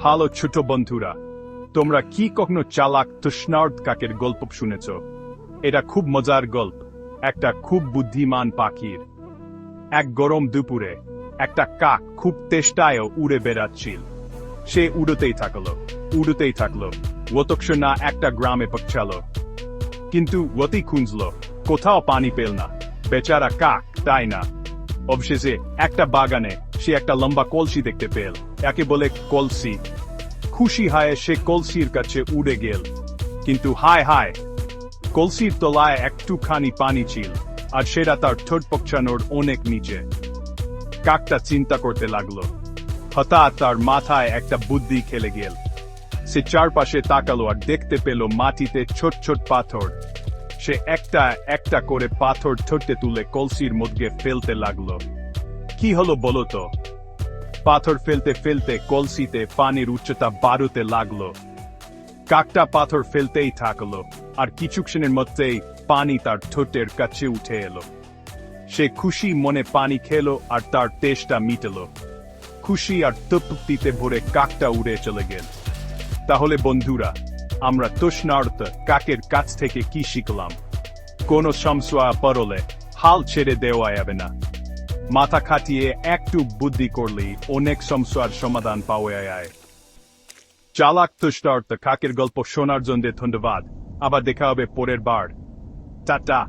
Hello ছোট বন্ধুরা, তোমরা কি কখনো চালাক তৃষ্ণার্ত কাকের গল্প শুনেছ? এটা খুব মজার গল্প, একটা খুব বুদ্ধিমান পাখির। এক গরম দুপুরে একটা কাক খুব তেষ্টায় উড়ে বেড়াচ্ছিল। সে উড়তেই থাকলো, যতক্ষণ না একটা গ্রামে পৌঁছালো। কিন্তু অতি খুঁজল, কোথাও পানি পেল না। বেচারা কাক, তাই না? অবশেষে একটা বাগানে সে একটা লম্বা কলসি দেখতে পেল। একে বলে কলসি। খুশি হয়ে সে কলসির কাছে উড়ে গেল। কিন্তু হায়, কলসির তলায় একটুখানি পানি ছিল, আর সেটা তার ঠোঁট পৌঁছানোর অনেক নিচে। কাকটা চিন্তা করতে লাগলো। হঠাৎ তার মাথায় একটা বুদ্ধি খেলে গেল। সে চারপাশে তাকালো আর দেখতে পেল মাটিতে ছোট ছোট পাথর। সে একটা একটা করে পাথর ঠোঁটে তুলে কলসির মধ্যে ফেলতে লাগলো। কি হলো বলো তো? পাথর ফেলতে ফেলতে কলসিতে পানির উচ্চতা বাড়তে লাগলো। কাকটা পাথর ফেলতেই থাকলো, আর কিছুক্ষণের মধ্যেই পানি তার ঠোঁটের কাছে উঠে এলো। সে খুশি মনে পানি খেলো আর তার তেষ্টা মিটলো। খুশি আর তৃপ্তিতে ভরে কাকটা উড়ে চলে গেল। তাহলে বন্ধুরা, আমরা তৃষ্ণার্ত কাকের কাছ থেকে কি শিখলাম? কোনো সমস্যা পড়লে হাল ছেড়ে দেওয়া যাবে না। মাথা খাটিয়ে একটু বুদ্ধি করলেই অনেক সমস্যার সমাধান পাওয়া যায়। চালাক তৃষ্ণার্ত কাকের গল্প শোনার জন্য ধন্যবাদ। আবার দেখা হবে পরের বার। টাটা।